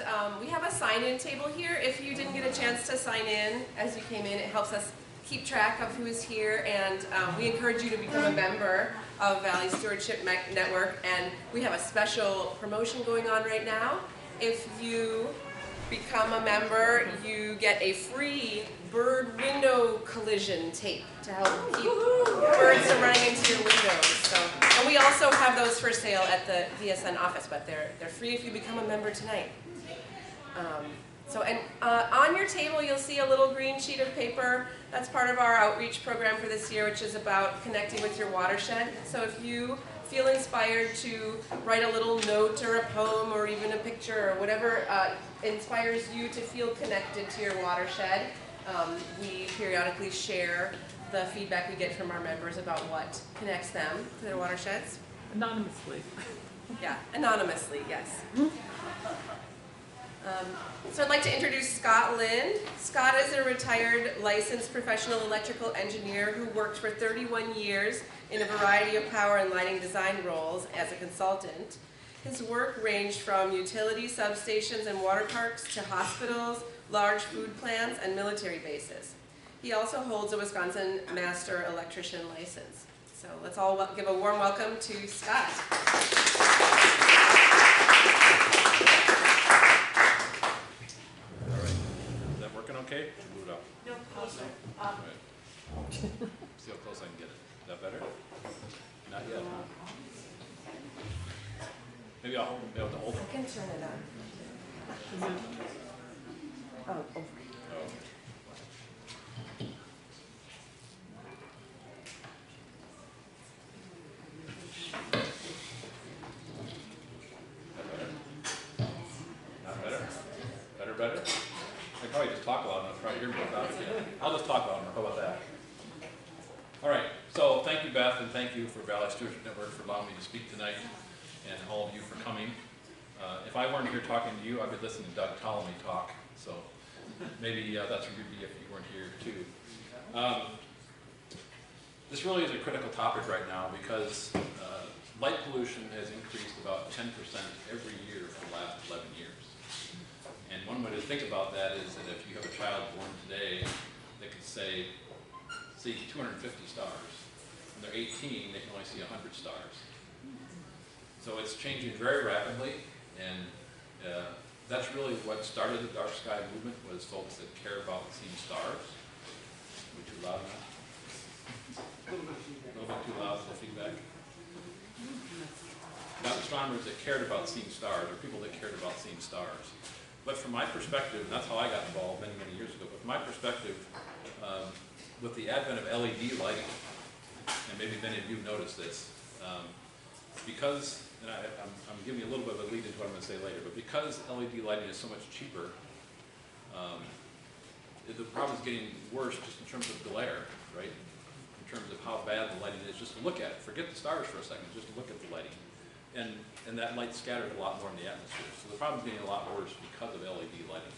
And we have a sign-in table here. If you didn't get a chance to sign in as you came in, it helps us keep track of who's here, and we encourage you to become a member of Valley Stewardship Network, and we have a special promotion going on right now. If you become a member, you get a free bird window collision tape to help keep birds from running into your windows. So, and we also have those for sale at the VSN office, but they're free if you become a member tonight. On your table you'll see a little green sheet of paper. That's part of our outreach program for this year, which is about connecting with your watershed. So if you feel inspired to write a little note or a poem or even a picture or whatever inspires you to feel connected to your watershed, we periodically share the feedback we get from our members about what connects them to their watersheds. Anonymously. Yeah, anonymously, yes. So I'd like to introduce Scott Lind. Scott is a retired licensed professional electrical engineer who worked for 31 years in a variety of power and lighting design roles as a consultant. His work ranged from utility substations and water parks to hospitals, large food plants, and military bases. He also holds a Wisconsin Master Electrician license. So let's all give a warm welcome to Scott. Okay? Move it up. No, closer. Right. See how close I can get it. Is that better? Not yet, huh? Maybe I'll be able to hold it. I can turn it on. Oh, over. Oh. Not better? Better, better? I probably just talk loud enough, try to hear me without it. I'll just talk loud enough. How about that? All right. So thank you, Beth, and thank you for Valley Stewardship Network for allowing me to speak tonight, and all of you for coming. If I weren't here talking to you, I'd be listening to Doug Ptolemy talk. So maybe that's where you'd be if you weren't here too. This really is a critical topic right now because light pollution has increased about 10% every year for the last 11 years. And one way to think about that is that if you have a child born today that could see 250 stars, when they're 18, they can only see 100 stars. So it's changing very rapidly, and that's really what started the dark sky movement, was folks that care about seeing stars. Are we too loud enough? A little bit too loud for the feedback. Not astronomers that cared about seeing stars, or people that cared about seeing stars. But from my perspective, and that's how I got involved many, many years ago, but from my perspective, with the advent of LED lighting, and maybe many of you noticed this, because, and I'm giving you a little bit of a lead into what I'm going to say later, but because LED lighting is so much cheaper, the problem is getting worse just in terms of glare, right? In terms of how bad the lighting is, just to look at it. Forget the stars for a second, just to look at the lighting. And that light scattered a lot more in the atmosphere. So the problem's getting a lot worse because of LED lighting.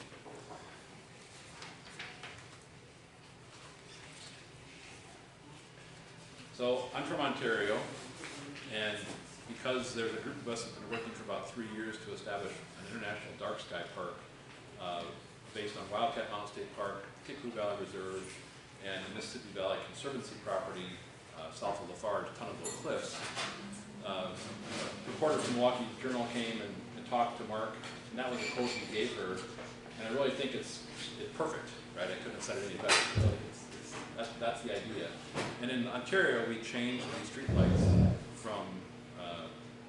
So I'm from Ontario, and because there's a group of us that have been working for about 3 years to establish an international dark sky park based on Wildcat Mountain State Park, Kickapoo Valley Reserve, and the Mississippi Valley Conservancy property south of Lafarge, Tunnelville Cliffs. A reporter from Milwaukee Journal came and talked to Mark, and that was the quote he gave her. And I really think it's perfect, right? I couldn't have said it any better. Really. That's the idea. And in Ontario, we changed the streetlights from,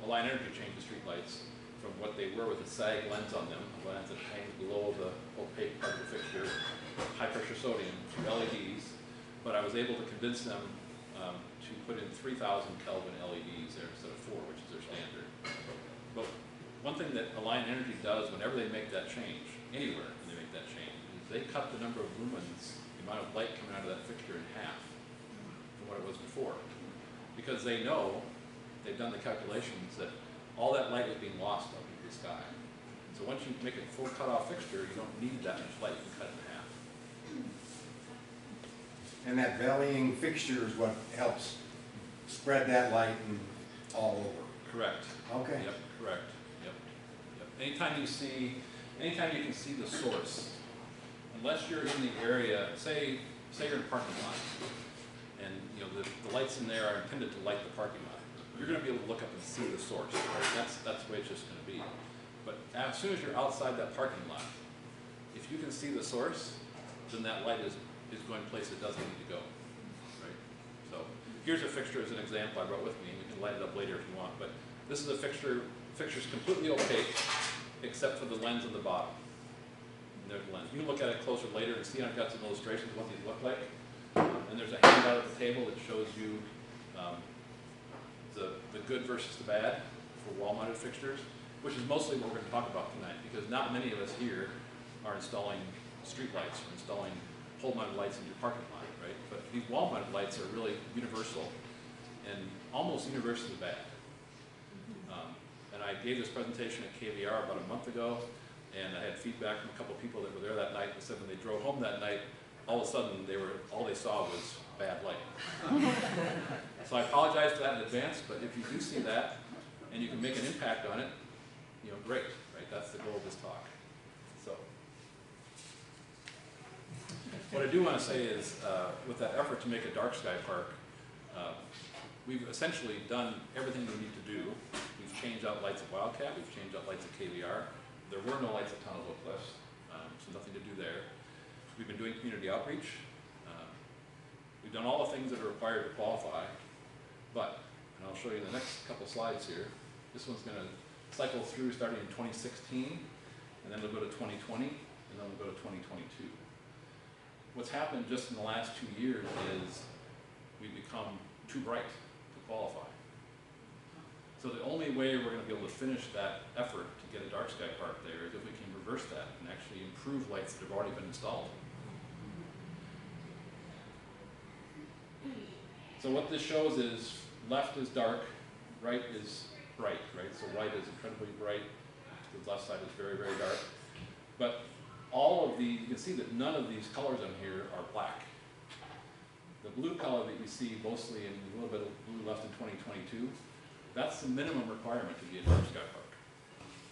Alliant Energy changed the streetlights from what they were with a sag lens on them, a lens that hangs below the opaque part of the fixture, high pressure sodium, to LEDs. But I was able to convince them to put in 3,000 Kelvin LEDs there instead of 4, which is their standard. But one thing that Alliant Energy does whenever they make that change, anywhere when they make that change, is they cut the number of lumens, the amount of light coming out of that fixture, in half from what it was before. Because they know, they've done the calculations, that all that light is being lost up into the sky. So once you make a full cutoff fixture, you don't need that much light, you can cut it in half. And that valleying fixture is what helps spread that light all over. Correct. Okay. Yep, correct. Yep. Anytime you see anytime you can see the source, unless you're in the area, say you're in a parking lot, and you know the lights in there are intended to light the parking lot. You're going to be able to look up and see the source. Right? That's the way it's just going to be. But as soon as you're outside that parking lot, if you can see the source, then that light is going place it doesn't need to go. Right? So here's a fixture as an example I brought with me. We can light it up later if you want. But this is a fixture. Fixture's completely opaque, except for the lens on the bottom. And there's the lens. You can look at it closer later and see. I've got some illustrations of what these look like. And there's a handout at the table that shows you the good versus the bad for wall-mounted fixtures, which is mostly what we're going to talk about tonight, because not many of us here are installing street lights or installing pole-mounted lights in your parking lot, right? But these wall-mounted lights are really universal and almost universally bad. And I gave this presentation at KVR about a month ago, and I had feedback from a couple of people that were there that night that said when they drove home that night, all of a sudden all they saw was bad light. So I apologize for that in advance, but if you do see that and you can make an impact on it, you know, great, right? That's the goal of this talk. So, what I do want to say is, with that effort to make a dark sky park, we've essentially done everything we need to do. We've changed out lights at Wildcat, we've changed out lights at KVR. There were no lights at Tunnel Oak Cliffs, so nothing to do there. We've been doing community outreach. We've done all the things that are required to qualify, but, and I'll show you the next couple slides here. This one's going to cycle through starting in 2016, and then we'll go to 2020, and then we'll go to 2022. What's happened just in the last 2 years is we've become too bright to qualify. So the only way we're going to be able to finish that effort to get a dark sky park there is if we can reverse that and actually improve lights that have already been installed. So what this shows is left is dark, right is bright, right? So right is incredibly bright, the left side is very, very dark. But all of you can see that none of these colors on here are black. The blue color that you see mostly, and a little bit of blue left in 2022, that's the minimum requirement to be a dark sky park.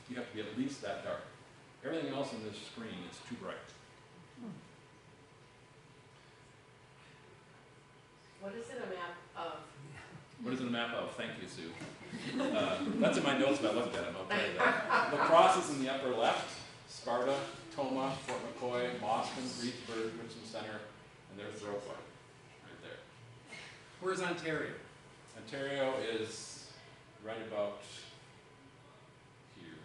You have to be at least that dark. Everything else on this screen is too bright. What is it a map of? What is it a map of? Thank you, Sue. That's in my notes if I looked at them. I'll tell you that. La Crosse is in the upper left, Sparta, Toma, Fort McCoy, Boston, Reedsburg, Richmond Center, and there's Iroquois right there. Where's Ontario? Ontario is right about here,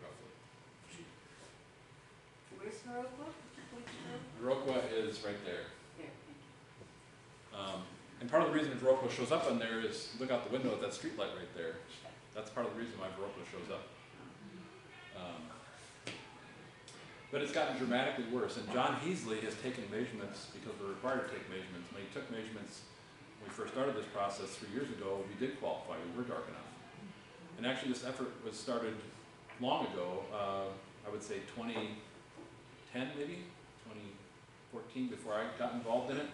roughly. Where's Iroquois? Iroquois is right there. And part of the reason Iroquois shows up on there is, look out the window at that street light right there. That's part of the reason why Iroquois shows up. But it's gotten dramatically worse. And John Heasley has taken measurements because we're required to take measurements. When he took measurements when we first started this process 3 years ago, we did qualify. We were dark enough. And actually this effort was started long ago, I would say 2010 maybe, 2014, before I got involved in it,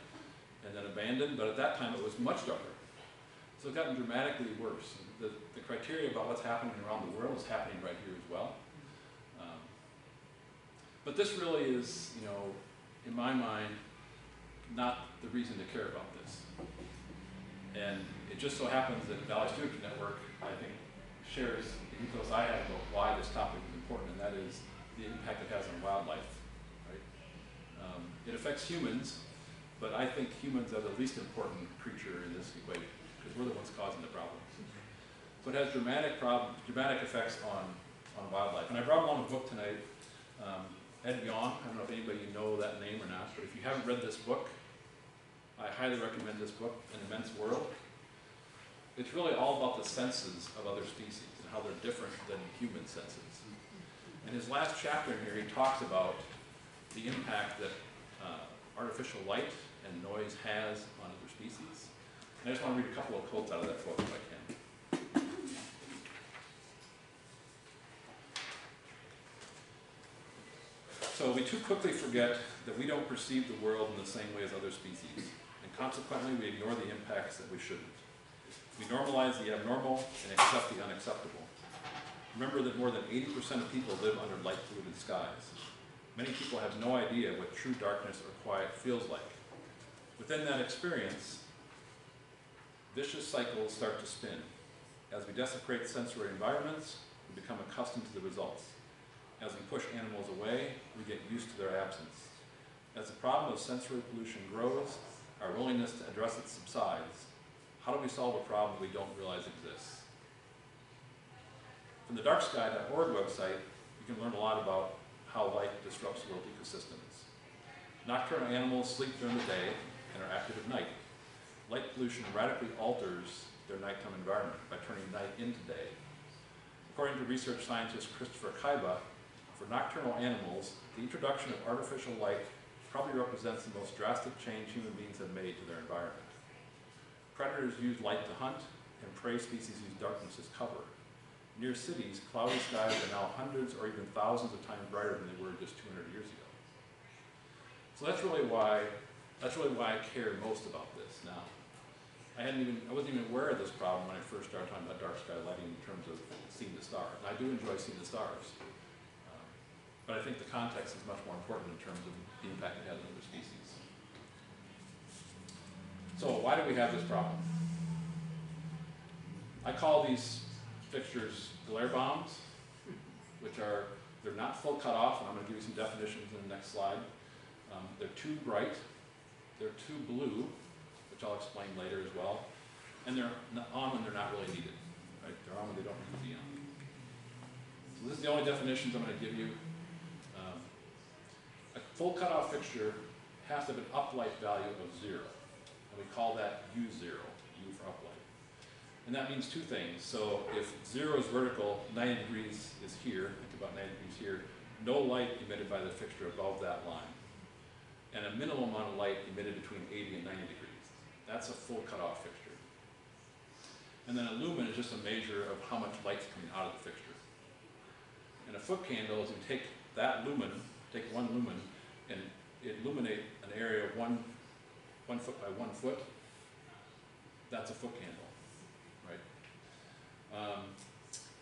and then abandoned. But at that time it was much darker. So it's gotten dramatically worse. The criteria about what's happening around the world is happening right here as well. But this really is, you know, in my mind, not the reason to care about this. And it just so happens that the Valley Stewardship Network, I think, shares the ethos I have about why this topic is important, and that is the impact it has on wildlife. Right? It affects humans, but I think humans are the least important creature in this equation, because we're the ones causing the problems. So it has dramatic effects on wildlife. And I brought along a book tonight. Ed Yong, I don't know if anybody you know that name or not, but if you haven't read this book, I highly recommend this book, An Immense World. It's really all about the senses of other species and how they're different than human senses. In his last chapter in here, he talks about the impact that artificial light and noise has on other species. And I just want to read a couple of quotes out of that book if I can. So we too quickly forget that we don't perceive the world in the same way as other species, and consequently we ignore the impacts that we shouldn't. We normalize the abnormal and accept the unacceptable. Remember that more than 80% of people live under light-polluted skies. Many people have no idea what true darkness or quiet feels like. Within that experience, vicious cycles start to spin. As we desecrate sensory environments, we become accustomed to the results. As we push animals away, we get used to their absence. As the problem of sensory pollution grows, our willingness to address it subsides. How do we solve a problem we don't realize exists? From the darksky.org website, you can learn a lot about how light disrupts world ecosystems. Nocturnal animals sleep during the day and are active at night. Light pollution radically alters their nighttime environment by turning night into day. According to research scientist Christopher Kaiba, for nocturnal animals, the introduction of artificial light probably represents the most drastic change human beings have made to their environment. Predators use light to hunt, and prey species use darkness as cover. Near cities, cloudy skies are now hundreds or even thousands of times brighter than they were just 200 years ago. So that's really why I care most about this now. I wasn't even aware of this problem when I first started talking about dark sky lighting in terms of seeing the stars. And I do enjoy seeing the stars. But I think the context is much more important in terms of the impact it has on other species. So why do we have this problem? I call these fixtures glare bombs, they're not full cutoff, and I'm going to give you some definitions in the next slide. They're too bright, they're too blue, which I'll explain later as well, and they're on when they're not really needed. Right? They're on when they don't need to be on. So this is the only definitions I'm going to give you. A full cutoff fixture has to have an uplight value of 0, and we call that U0, U for uplight. And that means two things. So if 0 is vertical, 90 degrees is here, think about 90 degrees here, no light emitted by the fixture above that line. And a minimum amount of light emitted between 80 and 90 degrees. That's a full cutoff fixture. And then a lumen is just a measure of how much light's coming out of the fixture. And a foot candle is you take that lumen, take one lumen, and illuminate an area of one foot by 1 foot. That's a foot candle. Right?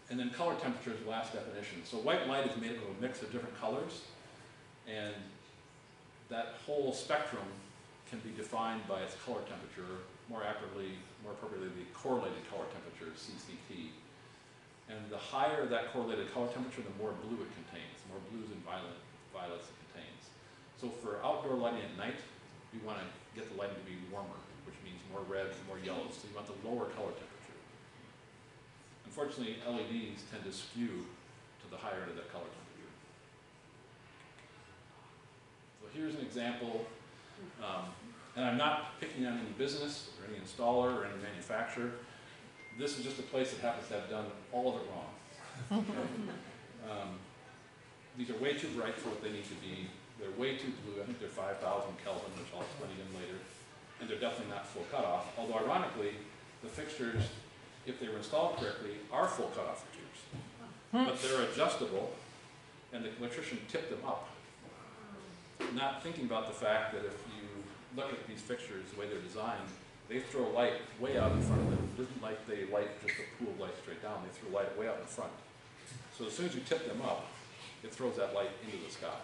And then color temperature is the last definition. So white light is made up of a mix of different colors, and that whole spectrum can be defined by its color temperature, more appropriately the correlated color temperature, CCT. And the higher that correlated color temperature, the more blue it contains, the more blues and violets it contains. So for outdoor lighting at night, we want to get the lighting to be warmer, which means more reds, more yellows. So you want the lower color temperature. Unfortunately, LEDs tend to skew to the higher end of that color temperature. So here's an example, and I'm not picking on any business or any installer or any manufacturer. This is just a place that happens to have done all of it wrong. These are way too bright for what they need to be. They're way too blue. I think they're 5,000 Kelvin, which I'll explain again later. And they're definitely not full cutoff. Although ironically, the fixtures, if they were installed correctly, are full cutoff fixtures. But they're adjustable, and the electrician tipped them up. Not thinking about the fact that if you look at these fixtures, the way they're designed, they throw light way out in front of them. It isn't like they light just a pool of light straight down. They throw light way out in front. So as soon as you tip them up, it throws that light into the sky.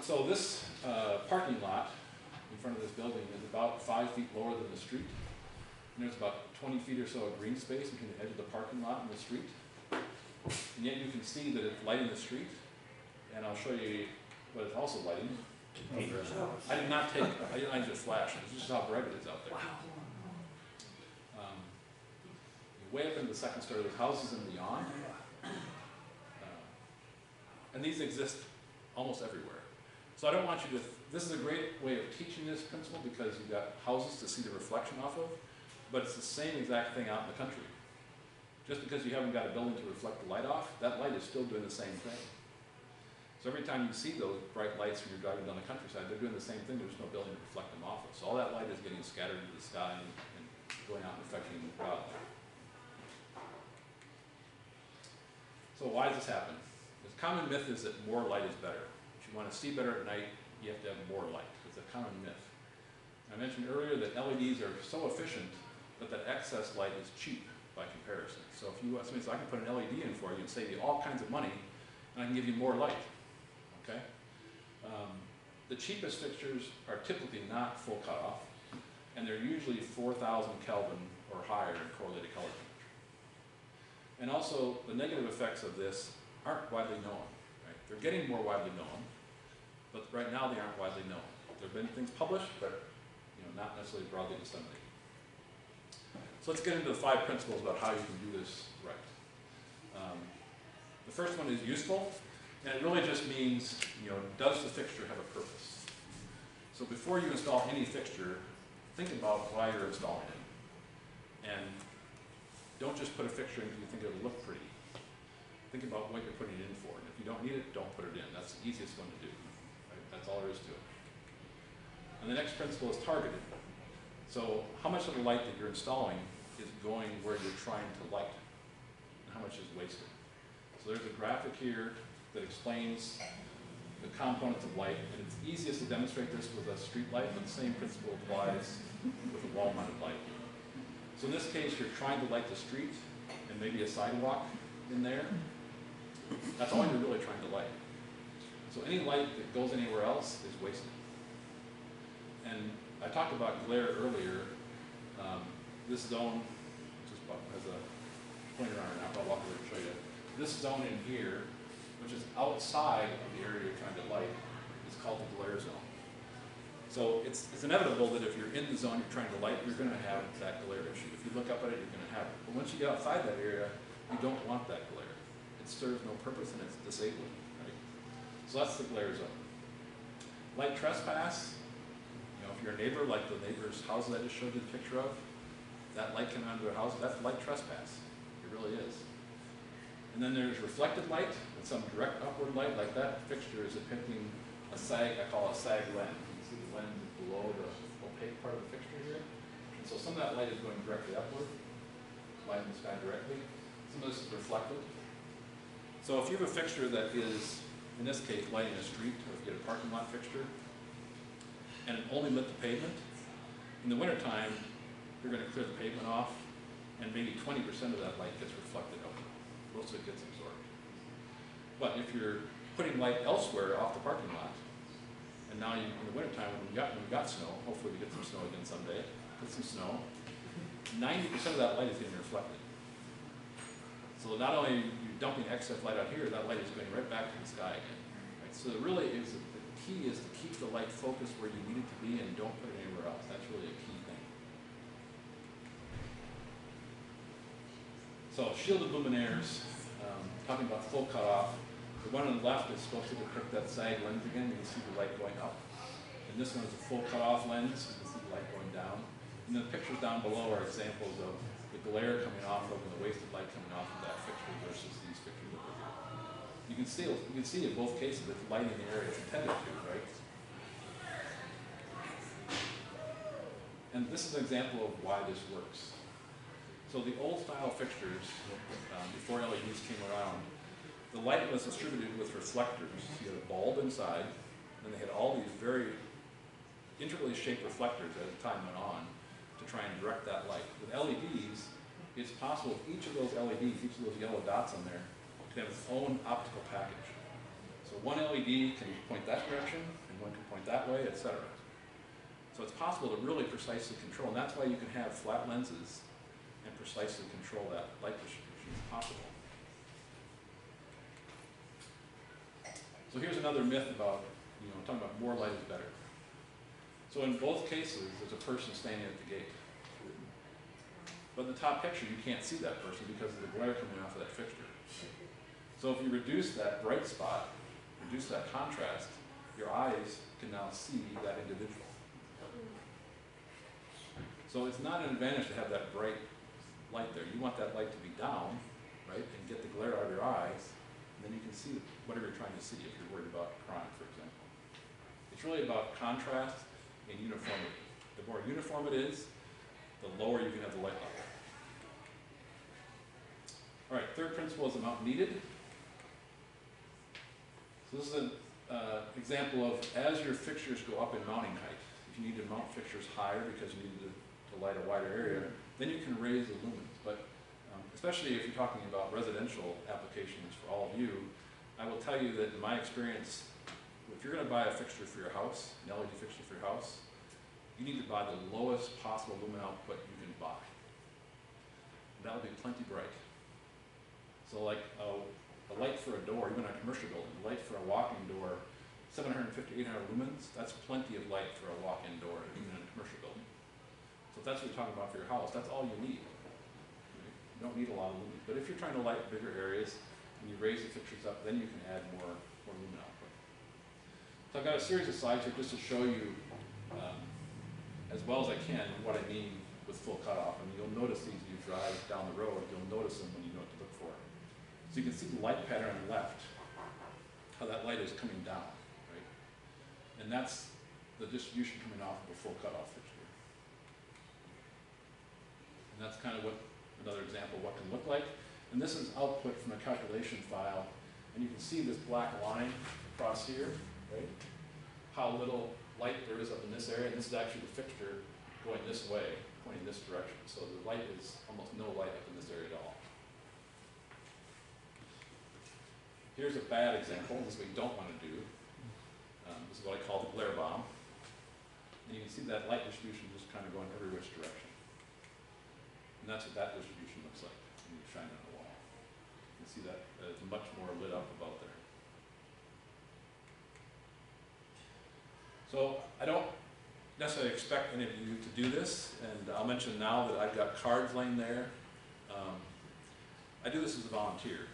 So this parking lot in front of this building is about 5 feet lower than the street. And there's about 20 feet or so of green space between the edge of the parking lot and the street. And yet you can see that it's lighting the street. And I'll show you what it's also lighting. I did not just flash. This is how bright it is out there. Way up into the second story, there's houses and beyond. And these exist almost everywhere. So I don't want you to, this is a great way of teaching this principle because you've got houses to see the reflection off of, but it's the same exact thing out in the country. Just because you haven't got a building to reflect the light off, that light is still doing the same thing. So every time you see those bright lights when you're driving down the countryside, they're doing the same thing, there's no building to reflect them off of. So all that light is getting scattered into the sky and going out and affecting wildlife. So why does this happen? The common myth is that more light is better. If you want to see better at night, you have to have more light. It's a common myth. I mentioned earlier that LEDs are so efficient, but that excess light is cheap. by comparison. So if you want something, so I can put an LED in for you and save you all kinds of money, and I can give you more light, okay? The cheapest fixtures are typically not full cutoff, and they're usually 4,000 Kelvin or higher in correlated color temperature. And also, the negative effects of this aren't widely known, right? They're getting more widely known, but right now they aren't widely known. There have been things published, but not necessarily broadly disseminated. So let's get into the 5 principles about how you can do this right. The first one is useful, and it really just means, does the fixture have a purpose? So before you install any fixture, think about why you're installing it. And don't just put a fixture in because you think it'll look pretty. Think about what you're putting it in for. And if you don't need it, don't put it in. That's the easiest one to do. Right? That's all there is to it. And the next principle is targeted. So how much of the light that you're installing is going where you're trying to light, and how much is wasted. So there's a graphic here that explains the components of light, and it's easiest to demonstrate this with a street light, but the same principle applies with a wall-mounted light. So in this case, you're trying to light the street and maybe a sidewalk in there. That's all you're really trying to light. So any light that goes anywhere else is wasted. And I talked about glare earlier. This zone just has a pointer on it now, but I'll walk over and show you. This zone in here, which is outside of the area you're trying to light, is called the glare zone. So it's inevitable that if you're in the zone you're trying to light, you're going to have that glare issue. If you look up at it, you're going to have it. But once you get outside that area, you don't want that glare. It serves no purpose and it's disabling, right? So that's the glare zone. Light trespass, if you're a neighbor, like the neighbor's house that I just showed you the picture of, that light coming onto their house, that's light trespass. It really is. And then there's reflected light, and some direct upward light, like that fixture is depicting a sag, I call it a sag lens. You can see the lens is below the opaque part of the fixture here. And so some of that light is going directly upward, lighting the sky directly. Some of this is reflected. So if you have a fixture that is, in this case, lighting a street, or if you get a parking lot fixture, and it only lit the pavement, in the wintertime, you're going to clear the pavement off, and maybe 20% of that light gets reflected out. Most of it gets absorbed. But if you're putting light elsewhere off the parking lot, and now in the wintertime when we got snow, hopefully we get some snow again someday, put some snow, 90% of that light is getting reflected. So not only are you dumping excess light out here, that light is going right back to the sky again. Right? So it really is, the key is to keep the light focused where you need it to be and don't put it anywhere else. That's really a key thing. So shielded luminaires, talking about full cutoff. The one on the left is supposed to depict that sag lens again. You can see the light going up. And this one is a full cutoff lens. You can see the light going down. And the pictures down below are examples of the glare coming off of and the wasted light coming off of that fixture versus these fixtures over here. You can see in both cases that the light in the area is intended to, right? And this is an example of why this works. So the old style fixtures, before LEDs came around, the light was distributed with reflectors. You had a bulb inside, and they had all these very integrally shaped reflectors as time went on to try and direct that light. With LEDs, it's possible each of those LEDs, each of those yellow dots on there, can have its own optical package. So one LED can point that direction, and one can point that way, etc. So it's possible to really precisely control, and that's why you can have flat lenses and precisely control that light distribution if possible. So here's another myth about, talking about more light is better. So in both cases, there's a person standing at the gate. But in the top picture, you can't see that person because of the glare coming off of that fixture. So if you reduce that bright spot, reduce that contrast, your eyes can now see that individual. So it's not an advantage to have that bright light there. You want that light to be down, right, and get the glare out of your eyes, and then you can see whatever you're trying to see if you're worried about crime, for example. It's really about contrast and uniformity. The more uniform it is, the lower you can have the light level. All right, third principle is amount needed. So this is an example of as your fixtures go up in mounting height, if you need to mount fixtures higher because you need to light a wider area, then you can raise the lumens. But especially if you're talking about residential applications for all of you, I will tell you that in my experience, if you're going to buy a fixture for your house, an LED fixture for your house, you need to buy the lowest possible lumen output you can buy. And that'll be plenty bright. So like a light for a door, even in a commercial building, a light for a walk-in door, 750, 800 lumens, that's plenty of light for a walk-in door, even in a commercial building. So if that's what you're talking about for your house, that's all you need. You don't need a lot of lumens. But if you're trying to light bigger areas and you raise the fixtures up, then you can add more lumen output. So I've got a series of slides here just to show you as well as I can what I mean with full cutoff. And you'll notice these as you drive down the road. You'll notice them when you know what to look for. So you can see the light pattern on the left, how that light is coming down, right? And that's the distribution coming off of a full cutoff fixture. And that's kind of what another example of what can look like. And this is output from a calculation file. And you can see this black line across here, right? How little light there is up in this area. And this is actually the fixture going this way, pointing this direction. So the light is almost no light up in this area at all. Here's a bad example. This is what you don't want to do. This is what I call the glare bomb. And you can see that light distribution just kind of going every which direction. And that's what that distribution looks like when you shine it on the wall. You can see that it's much more lit up above there. So I don't necessarily expect any of you to do this, and I'll mention now that I've got cards laying there. I do this as a volunteer.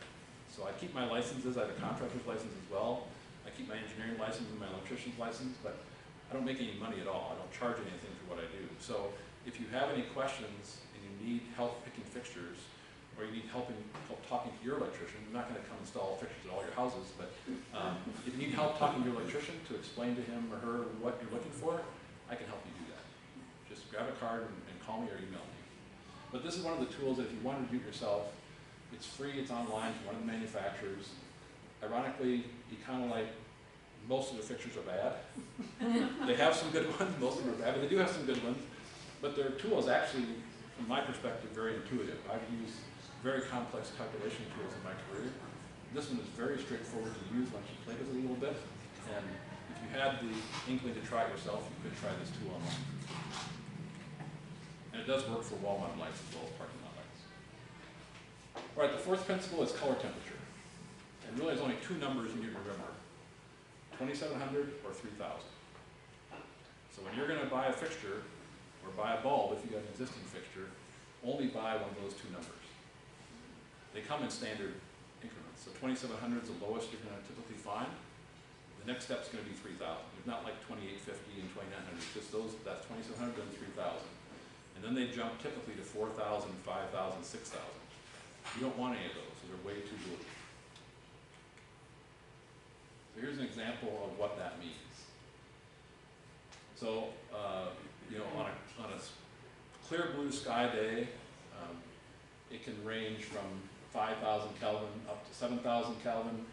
So I keep my licenses. I have a contractor's license as well. I keep my engineering license and my electrician's license, but I don't make any money at all. I don't charge anything for what I do. So if you have any questions and you need help picking fixtures, or you need help talking to your electrician, I'm not going to come install fixtures at all your houses, but if you need help talking to your electrician to explain to him or her what you're looking for, I can help you do that. Just grab a card and call me or email me. But this is one of the tools that if you want to do it yourself, it's free, it's online from one of the manufacturers. Ironically, Econolite, most of the fixtures are bad. They have some good ones, most of them are bad, but they do have some good ones. But their tool is actually, from my perspective, very intuitive. I've used very complex calculation tools in my career. This one is very straightforward to use once you play with it a little bit. And if you had the inkling to try it yourself, you could try this tool online. And it does work for wall mount lights as well as parking lot lights. All right, the fourth principle is color temperature. And really there's only two numbers you need to remember, 2700 or 3000. So when you're going to buy a fixture or buy a bulb, if you got an existing fixture, only buy one of those two numbers. They come in standard increments. So 2700 is the lowest you're going to typically find. The next step is going to be 3000. There's not like 2850 and 2900. It's just those, that's 2700 and 3000. And then they jump typically to 4000, 5000, 6000. You don't want any of those. They're way too blue. So here's an example of what that means. So, you know, on a clear blue sky day, it can range from 5,000 Kelvin up to 7,000 Kelvin.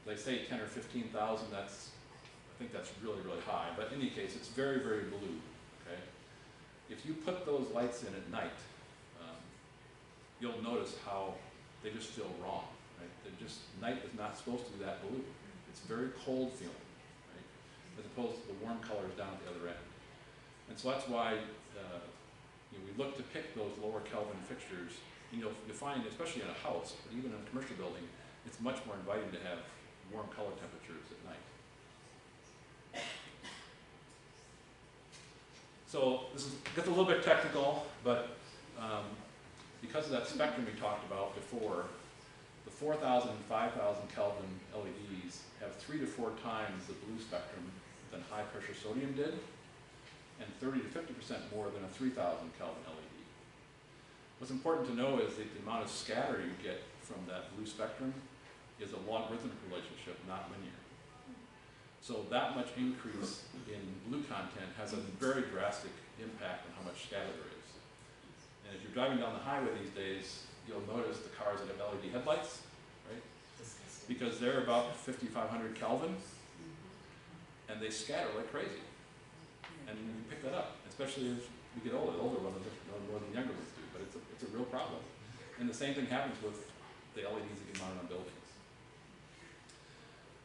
They say 10 or 15,000. I think that's really, really high. But in any case, it's very, very blue. Okay. If you put those lights in at night, you'll notice how they just feel wrong. Right? Night is not supposed to be that blue. It's very cold feeling, right? As opposed to the warm colors down at the other end. And so that's why you know, we look to pick those lower Kelvin fixtures. And you'll find, especially in a house, but even in a commercial building, it's much more inviting to have warm color temperatures at night. So this gets a little bit technical, but because of that spectrum we talked about before, the 4,000 and 5,000 Kelvin LEDs have 3 to 4 times the blue spectrum than high pressure sodium did, and 30 to 50% more than a 3,000 Kelvin LED. What's important to know is that the amount of scatter you get from that blue spectrum is a logarithmic relationship, not linear. So that much increase in blue content has a very drastic impact on how much scatter there is. And as you're driving down the highway these days, you'll notice the cars that have LED headlights, right? Because they're about 5,500 Kelvin, and they scatter like crazy. And you pick that up, especially as we get older. The older ones know more than the younger ones do, but it's a It's a real problem. And the same thing happens with the LEDs that get mounted on buildings.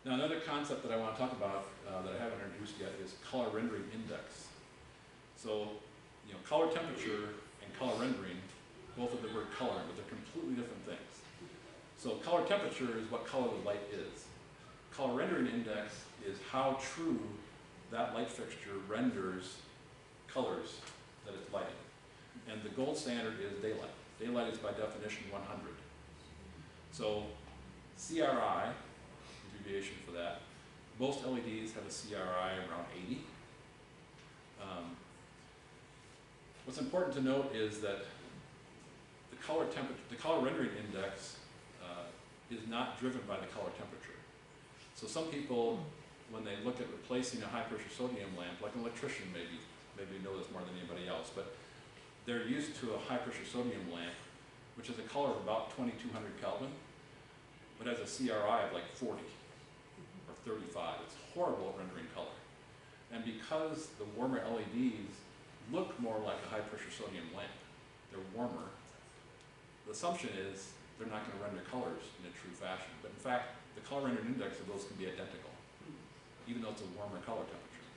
Now another concept that I want to talk about that I haven't introduced yet is color rendering index. So, you know, color temperature and color rendering, both of the word color, but they're completely different things. So color temperature is what color the light is. Color rendering index is how true that light fixture renders colors that it's lighting. And the gold standard is daylight. Daylight is by definition 100. So CRI, abbreviation for that, most LEDs have a CRI around 80. What's important to note is that the color rendering index is not driven by the color temperature. So some people, when they look at replacing a high pressure sodium lamp, like an electrician maybe know this more than anybody else, but they're used to a high pressure sodium lamp, which has a color of about 2200 Kelvin, but has a CRI of like 40 or 35. It's horrible at rendering color. And because the warmer LEDs look more like a high pressure sodium lamp, they're warmer, the assumption is they're not going to render colors in a true fashion. But in fact, the color rendering index of those can be identical, even though it's a warmer color temperature.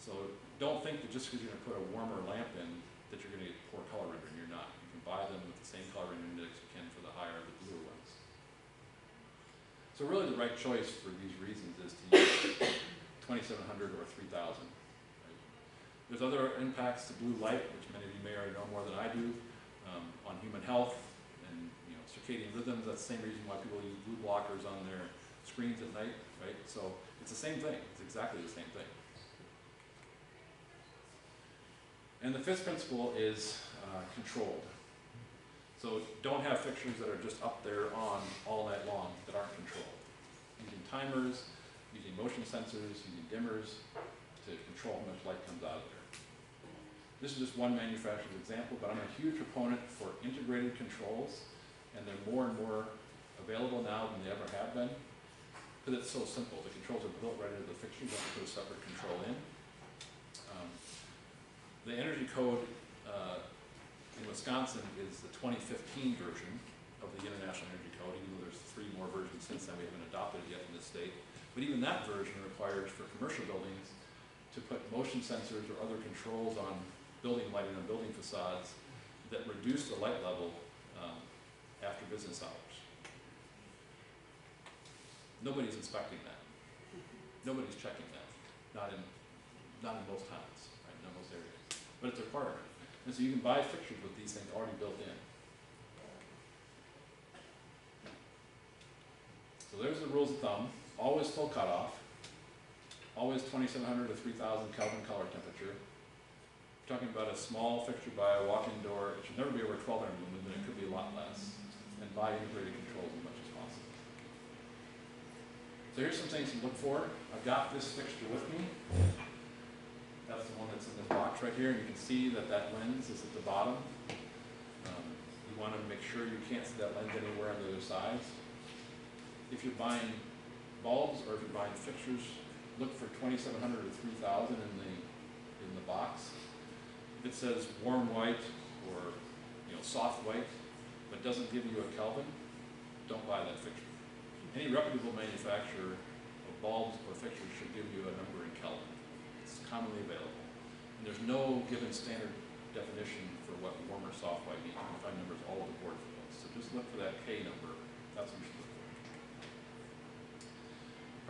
So don't think that just because you're going to put a warmer lamp in that you're going to get poor color rendering. You're not. You can buy them with the same color rendering index you can for the higher, the bluer ones. So really the right choice for these reasons is to use 2700 or 3000. Right? There's other impacts to blue light, which many of you may already know more than I do, on human health and circadian rhythms. That's the same reason why people use blue blockers on their screens at night, right? So it's the same thing. It's exactly the same thing. And the fifth principle is controlled. So don't have fixtures that are just up there on all night long that aren't controlled. Using timers, using motion sensors, using dimmers to control how much light comes out of there. This is just one manufacturer's example, but I'm a huge proponent for integrated controls, and they're more and more available now than they ever have been, because it's so simple. The controls are built right into the fixture. You don't have to put a separate control in. The energy code in Wisconsin is the 2015 version of the International Energy Code, even though there's 3 more versions since then. We haven't adopted it yet in this state. But even that version requires for commercial buildings to put motion sensors or other controls on building lighting on building facades that reduce the light level after business hours. Nobody's inspecting that. Nobody's checking that. Not in most towns, right? Not in most areas. But it's a requirement. And so you can buy fixtures with these things already built in. So there's the rules of thumb. Always full cutoff. Always 2700 to 3000 Kelvin color temperature. We're talking about a small fixture by a walk-in door. It should never be over 1200 lumens, but it could be a lot less. And buy integrated controls as much as possible. So here's some things to look for. I've got this fixture with me. That's the one that's in this box right here, and you can see that that lens is at the bottom. You want to make sure you can't see that lens anywhere on the other sides. If you're buying bulbs or if you're buying fixtures, look for 2700 to 3000 in the box. If it says warm white or soft white, but doesn't give you a Kelvin, don't buy that fixture. Any reputable manufacturer of bulbs or fixtures should give you a number in Kelvin. It's commonly available. And there's no given standard definition for what warm or soft white means. You can find numbers all over the board for those. So just look for that K number. That's what you should look for.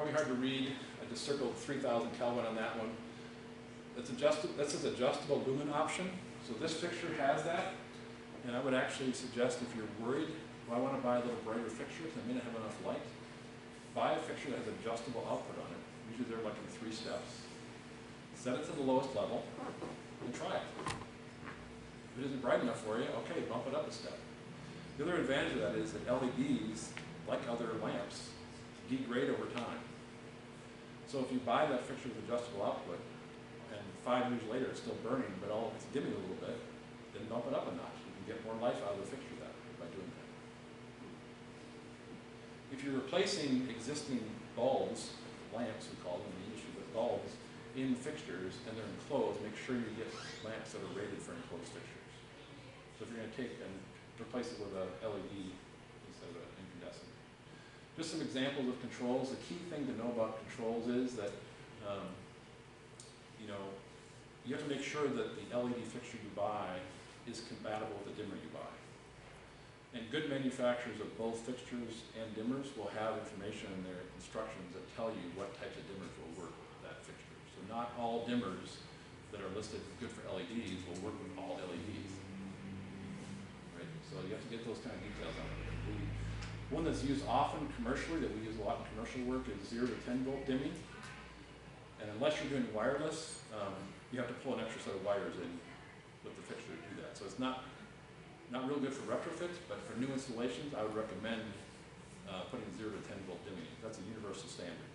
Probably hard to read. I just circled 3000 Kelvin on that one. That's an adjustable lumen option. So this fixture has that. And I would actually suggest if you're worried, well, I want to buy a little brighter fixture because I may not have enough light, buy a fixture that has adjustable output on it. Usually they're like in 3 steps. Set it to the lowest level and try it. If it isn't bright enough for you, okay, bump it up a step. The other advantage of that is that LEDs, like other lamps, degrade over time. So if you buy that fixture with adjustable output and 5 years later it's still burning, but it's dimming a little bit, then bump it up a notch. You can get more life out of the fixture by doing that. If you're replacing existing bulbs, lamps we call them in the industry, but bulbs, in fixtures and they're enclosed, make sure you get lamps that are rated for enclosed fixtures. So if you're going to take and replace it with a LED instead of an incandescent. Just some examples of controls. The key thing to know about controls is that you know, you have to make sure that the LED fixture you buy is compatible with the dimmer you buy. And good manufacturers of both fixtures and dimmers will have information in their instructions that tell you what types of dimmers will work with that fixture. So not all dimmers that are listed good for LEDs will work with all LEDs. Right? So you have to get those kind of details out of it. The one that's used often commercially, that we use a lot in commercial work, is 0 to 10 volt dimming. And unless you're doing wireless, you have to pull an extra set of wires in with the fixture to do that. So it's not real good for retrofits, but for new installations, I would recommend putting 0 to 10 volt dimming. That's a universal standard.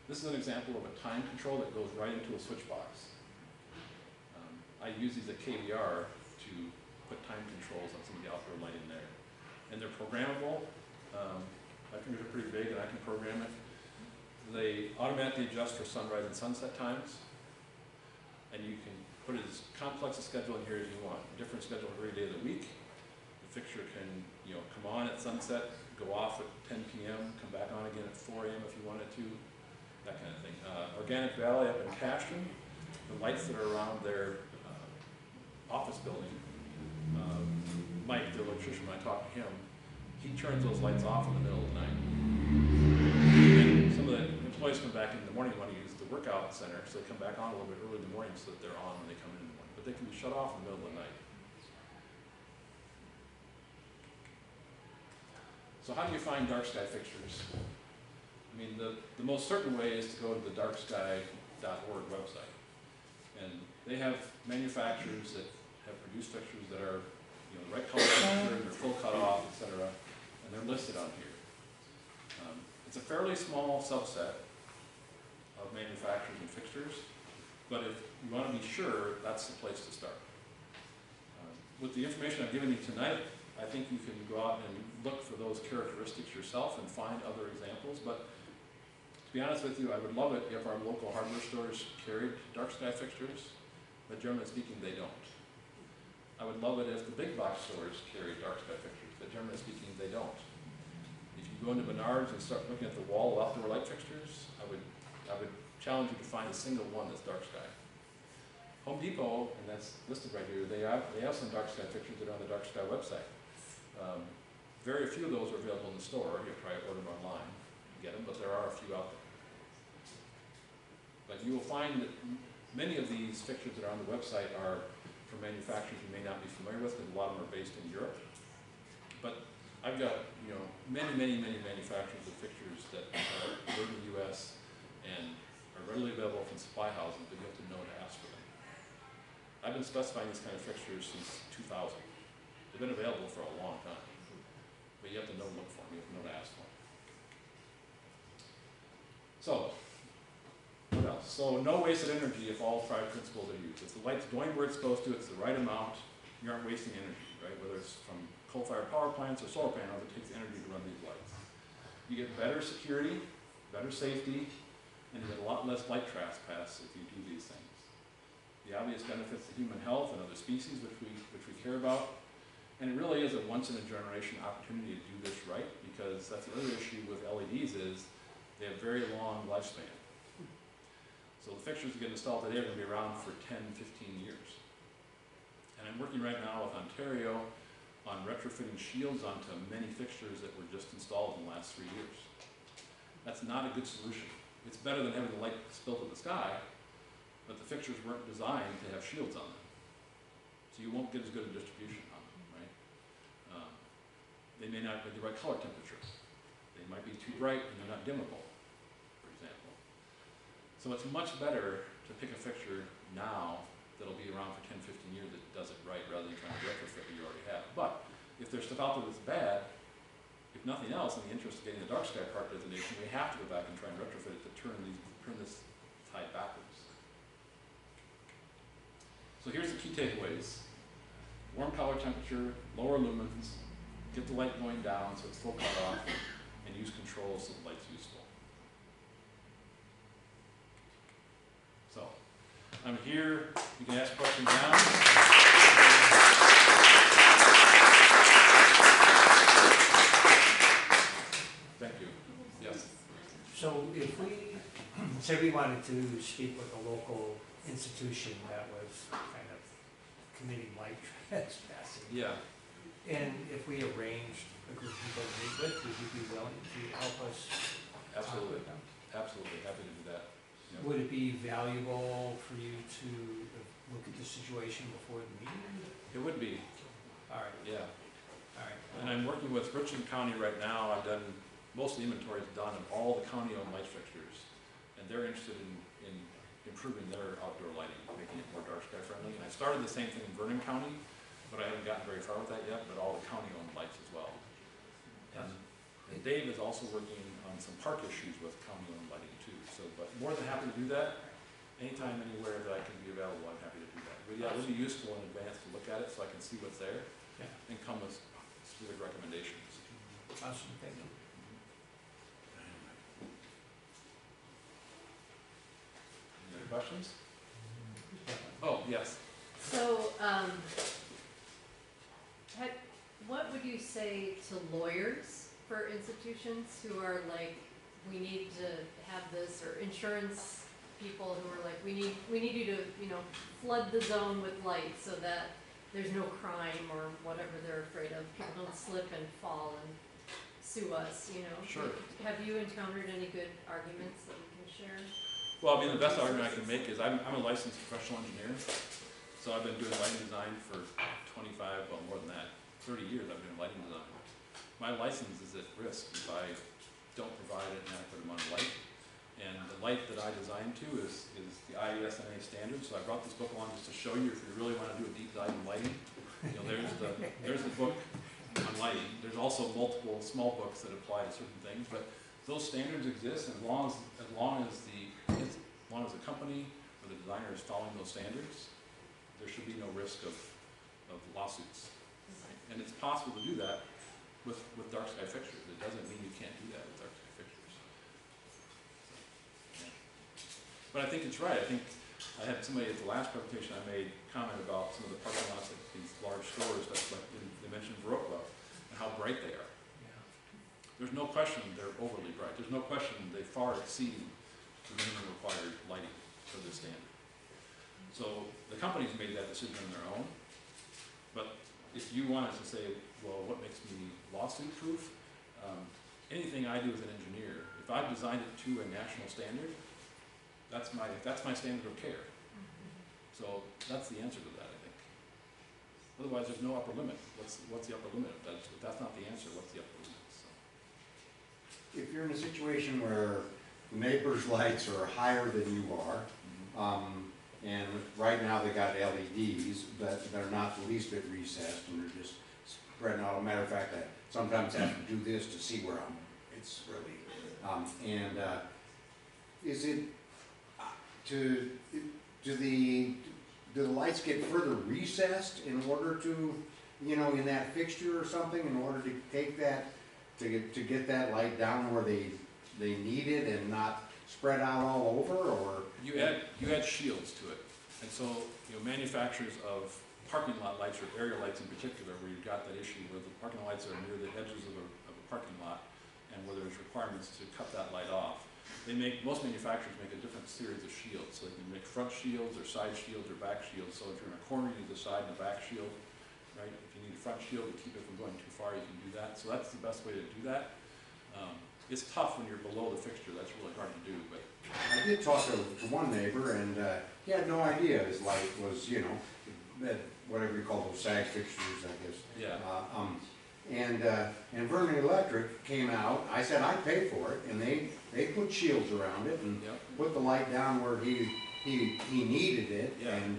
This is an example of a time control that goes right into a switch box. I use these at KVR to put time controls on some of the outdoor lighting there. And they're programmable. My fingers are pretty big and I can program it. They automatically adjust for sunrise and sunset times. And you can put as complex a schedule in here as you want. A different schedule every day of the week. The fixture can, you know, come on at sunset, go off at 10 p.m., come back on again at 4 a.m. if you wanted to, that kind of thing. Organic Valley up in Cashton, the lights that are around their office building, Mike, the electrician, when I talked to him, he turns those lights off in the middle of the night. And some of the employees come back in the morning when he uses the workout center, so they come back on a little bit early in the morning so that they're on when they come in the morning. But they can be shut off in the middle of the night. So how do you find dark sky fixtures? I mean, the most certain way is to go to the darksky.org website. And they have manufacturers that have produced fixtures that are, you know, the right color temperature and they're full cutoff, etc. And they're listed on here. It's a fairly small subset of manufacturers and fixtures, but if you want to be sure, that's the place to start. With the information I've given you tonight, I think you can go out and look for those characteristics yourself and find other examples, but to be honest with you, I would love it if our local hardware stores carried dark sky fixtures, but generally speaking, they don't. I would love it if the big box stores carried dark sky fixtures, but generally speaking, they don't. If you go into Menards and start looking at the wall of outdoor light fixtures, I would challenge you to find a single one that's dark sky. Home Depot, and that's listed right here, they have some dark sky fixtures that are on the dark sky website. Very few of those are available in the store. You probably order them online and get them, but there are a few out there. But you will find that many of these fixtures that are on the website are from manufacturers you may not be familiar with, because a lot of them are based in Europe. But I've got, you know, many manufacturers of fixtures that are made in the U.S. and are readily available from supply houses, but you have to know to ask for them. I've been specifying these kind of fixtures since 2000. They've been available for a long time, but you have to know to look for them. You have to know to ask for them. So, what else? So, no wasted energy if all five principles are used. If the light's going where it's supposed to, it's the right amount, you aren't wasting energy, right? Whether it's from coal-fired power plants or solar panels, it takes energy to run these lights. You get better security, better safety, and you get a lot less light trespass if you do these things. The obvious benefits to human health and other species, which we care about, and it really is a once-in-a-generation opportunity to do this right, because that's the other issue with LEDs is they have very long lifespan. So the fixtures that get installed today are going to be around for 10, 15 years. And I'm working right now with Ontario on retrofitting shields onto many fixtures that were just installed in the last 3 years. That's not a good solution. It's better than having the light spill to the sky, but the fixtures weren't designed to have shields on them. So you won't get as good a distribution on them, right? They may not be the right color temperature. They might be too bright and they're not dimmable, for example. So it's much better to pick a fixture now that'll be around for 10, 15 years that does it right rather than trying to retrofit what you already have. But if there's stuff out there that's bad, if nothing else, in the interest of getting the dark sky park designation, we have to go back and try and retrofit it to turn this tide backwards. So here's the key takeaways. Warm color temperature, lower lumens, get the light going down so it's full cutoff, and use controls so the light's useful. So, I'm here. You can ask questions now. Thank you. Yes. So if we, say we wanted to speak with a local institution that was kind of committing light trespassing, Yeah. and if we arranged a group of people to meet with, would you be willing to help us talk Absolutely. with them? Absolutely. Happy to do that. Yeah. Would it be valuable for you to look at the situation before the meeting? It would be. All right, Yeah. all right. And I'm working with Richland County right now. I've done, most of the inventory is done of all the county-owned light fixtures. And they're interested in improving their outdoor lighting, making it more dark sky friendly. And I started the same thing in Vernon County, but I haven't gotten very far with that yet, but all the county-owned lights as well. And Dave is also working on some park issues with county-owned lighting too. So, but more than happy to do that. Anytime, anywhere that I can be available, I'm happy to do that. But yeah, it would be useful in advance to look at it so I can see what's there Yeah. and come with specific recommendations. Awesome, thank you. Any other questions? Oh, yes. So, what would you say to lawyers for institutions who are like, we need to have this, or insurance people who are like, we need you to, flood the zone with light so that there's no crime or whatever they're afraid of. People don't slip and fall and sue us, Sure. Have you encountered any good arguments that you can share? Well, I mean, the best argument I can make is I'm a licensed professional engineer. So I've been doing lighting design for 25, well, more than that, 30 years I've been doing lighting design. My license is at risk if I don't provide an adequate amount of light. And the light that I design to is the IESNA standard. So I brought this book along just to show you if you really want to do a deep dive in lighting. There's the book on lighting. There's also multiple small books that apply to certain things, but those standards exist as long as the company or the designer is following those standards. There should be no risk of lawsuits. And it's possible to do that with dark sky fixtures. It doesn't mean you can't do that with dark sky fixtures. So, yeah. But I think it's right. I think I had somebody at the last presentation I made comment about some of the parking lots at these large stores, that's like they mentioned Baroque and how bright they are. Yeah. There's no question they're overly bright. There's no question they far exceed the minimum required lighting for this standard. So the companies made that decision on their own, but if you wanted to say, well, what makes me lawsuit proof? Anything I do as an engineer, if I've designed it to a national standard, that's my standard of care. So that's the answer to that, I think. Otherwise, there's no upper limit. What's the upper limit? If that's not the answer, what's the upper limit? So. If you're in a situation where the neighbor's lights are higher than you are, and right now they got LEDs, but they're not the least bit recessed, and they're just spreading out. As a matter of fact, I sometimes have to do this to see where it's really, is it, do the lights get further recessed in order to, in that fixture or something, in order to take that, to get that light down where they need it and not spread out all over, or? You add shields to it. And so, manufacturers of parking lot lights, or area lights in particular, where you've got that issue where the parking lights are near the edges of a parking lot, and where there's requirements to cut that light off. Most manufacturers make a different series of shields. So they can make front shields, or side shields, or back shields. So if you're in a corner, you need a side and a back shield, right? If you need a front shield to keep it from going too far, you can do that. So that's the best way to do that. It's tough when you're below the fixture. That's really hard to do, but. I did talk to one neighbor, and he had no idea his light was, that whatever you call those sag fixtures, I guess. Yeah. And Vernon Electric came out. I said I'd pay for it, and they put shields around it and put the light down where he needed it, Yeah. and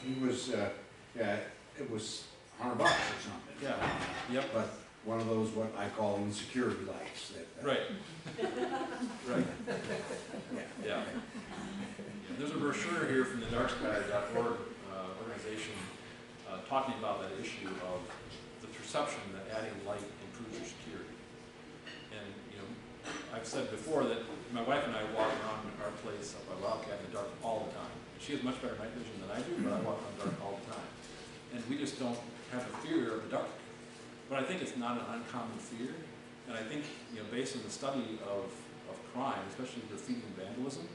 he was it was $100 or something. Yeah. Yep. But one of those what I call insecurity lights. Right. Right. Yeah. There's a brochure here from the darksky.org organization talking about that issue of the perception that adding light improves your security. And I've said before that my wife and I walk around our place up by Wildcat in the dark all the time. she has much better night vision than I do, but I walk on dark all the time. And we just don't have a fear of the dark. But I think it's not an uncommon fear. And I think, based on the study of crime, especially graffiti and vandalism,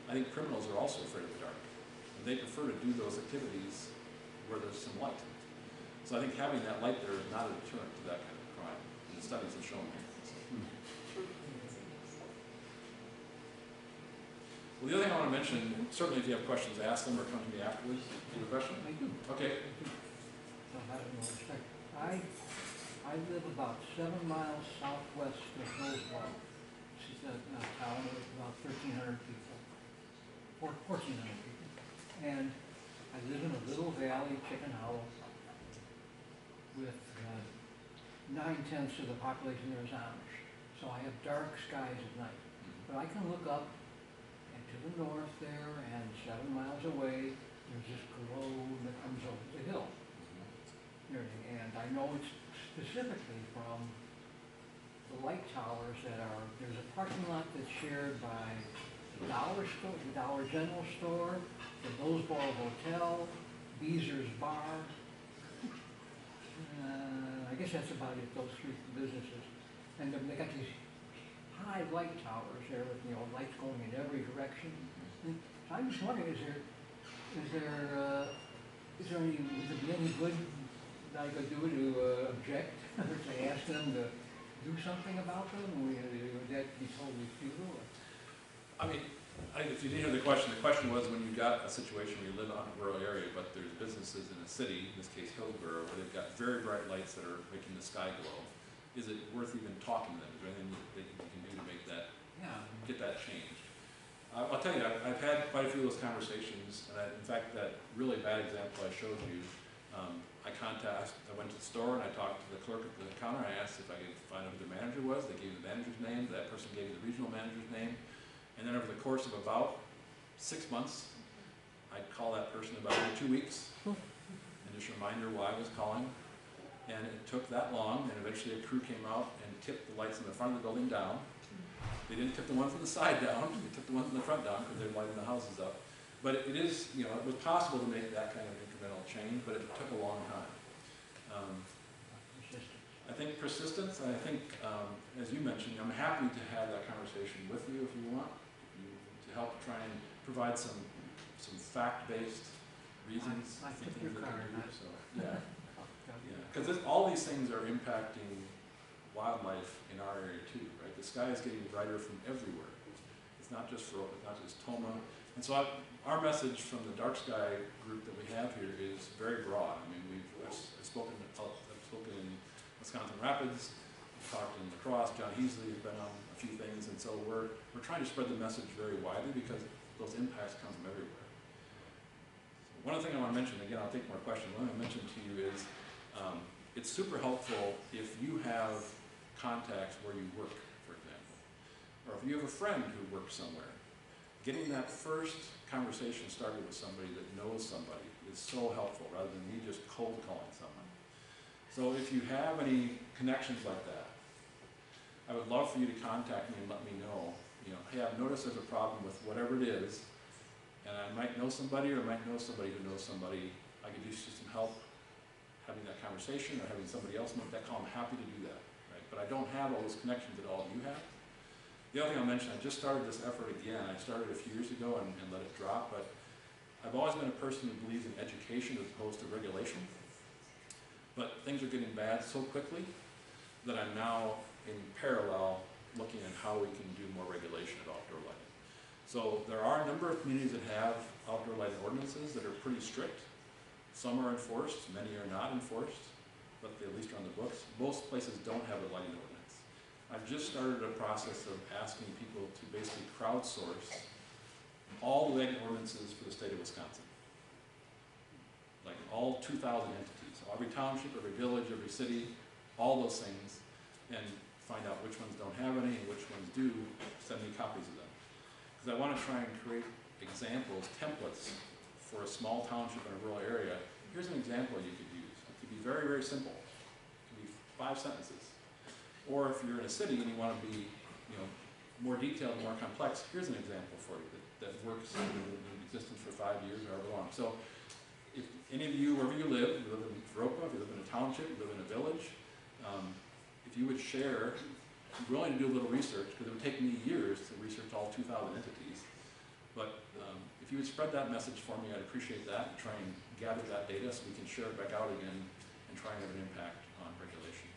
I think criminals are also afraid of the dark. And they prefer to do those activities where there's some light. So I think having that light there is not a deterrent to that kind of crime. And the studies have shown that. Well, the other thing I want to mention, certainly if you have questions, ask them or come to me afterwards. Do you have a question? I do. Okay. Don't have no respect. I live about 7 miles southwest of Hillsborough. It's a town with about 1,300 people, or 1,400 people. And I live in a little valley, Chicken Hollow, with 9/10 of the population there is Amish. So I have dark skies at night. But I can look up and to the north there, and 7 miles away, there's this glow that comes over the hill. And I know it's specifically from the light towers that are, there's a parking lot that's shared by the Dollar Store, the Dollar General Store, the Billsboro Hotel, Beezer's Bar. I guess that's about it, those 3 businesses. And they got these high light towers there with, lights going in every direction. And so I'm just wondering, would there be any good that I could do to object, or to ask them to do something about them? Would that be totally futile? I mean, if you didn't hear the question was when you got a situation where you live on a rural area, but there's businesses in a city, in this case Hillsborough, where they've got very bright lights that are making the sky glow. Is it worth even talking to them? Is there anything that you can do to make that, get that changed? I'll tell you, I've had quite a few of those conversations, and in fact, that really bad example I showed you, I went to the store and I talked to the clerk at the counter. I asked if I could find out who the manager was. They gave me the manager's name. That person gave me the regional manager's name. And then over the course of about 6 months, I'd call that person about every 2 weeks and just remind her why I was calling. And it took that long, and eventually a crew came out and tipped the lights in the front of the building down. They didn't tip the ones in the side down, they tipped the ones in the front down because they were lighting the houses up. But it is, it was possible to make that kind of incremental change, but it took a long time. I think persistence, and I think, as you mentioned, I'm happy to have that conversation with you if you want, to help try and provide some fact-based reasons. I took your card. So, yeah. Because all these things are impacting wildlife in our area too, right? The sky is getting brighter from everywhere. It's not just Toma. And so our message from the Dark Sky group that we have here is very broad. I mean, I've spoken in Wisconsin Rapids, I've talked in La Crosse, John Heasley has been on a few things, and so we're trying to spread the message very widely because those impacts come from everywhere. One other thing I want to mention, again, I'll take more questions. One thing I mentioned to you is it's super helpful if you have contacts where you work, for example, or if you have a friend who works somewhere. Getting that first conversation started with somebody that knows somebody is so helpful rather than me just cold calling someone. So if you have any connections like that, I would love for you to contact me and let me know, hey, I've noticed there's a problem with whatever it is, and I might know somebody or I might know somebody who knows somebody. I could use some help having that conversation or having somebody else make that call. I'm happy to do that, right? But I don't have all those connections that all of you have. The other thing I'll mention, I just started this effort again. I started a few years ago and let it drop, but I've always been a person who believes in education as opposed to regulation. But things are getting bad so quickly that I'm now in parallel looking at how we can do more regulation of outdoor lighting. So there are a number of communities that have outdoor lighting ordinances that are pretty strict. Some are enforced, many are not enforced, but they at least are on the books. Most places don't have a lighting ordinance. I've just started a process of asking people to basically crowdsource all the lighting ordinances for the state of Wisconsin. Like all 2,000 entities. So every township, every village, every city, all those things, and find out which ones don't have any and which ones do, send me copies of them. Because I want to try and create examples, templates, for a small township in a rural area. Here's an example you could use. It could be very, very simple. It could be 5 sentences. Or if you're in a city and you want to be, more detailed, more complex, here's an example for you that works in existence for 5 years or however long. So if any of you, wherever you live in Viroqua, if you live in a township, you live in a village, if you would share, I'm willing to do a little research, because it would take me years to research all 2,000 entities, but if you would spread that message for me, I'd appreciate that, and try and gather that data so we can share it back out again and try and have an impact on regulation.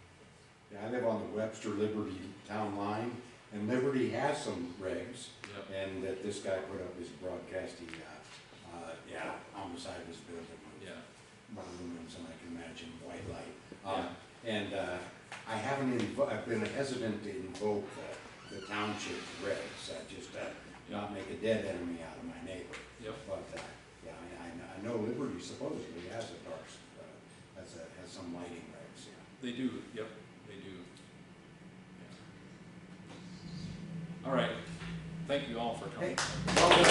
Yeah, I live on the Webster Liberty town line, and Liberty has some regs, Yep. and that this guy put up his broadcasting, on the side of his building. Yeah. Balloons, and I can imagine white light. Yeah. And I haven't, I've been hesitant to invoke the township regs, just not make a dead enemy out of my neighbor. Yep. But, I know Liberty supposedly has a dark, has some lighting regs, yeah. They do, yep, they do. Yeah. All right, thank you all for coming. Hey, well done.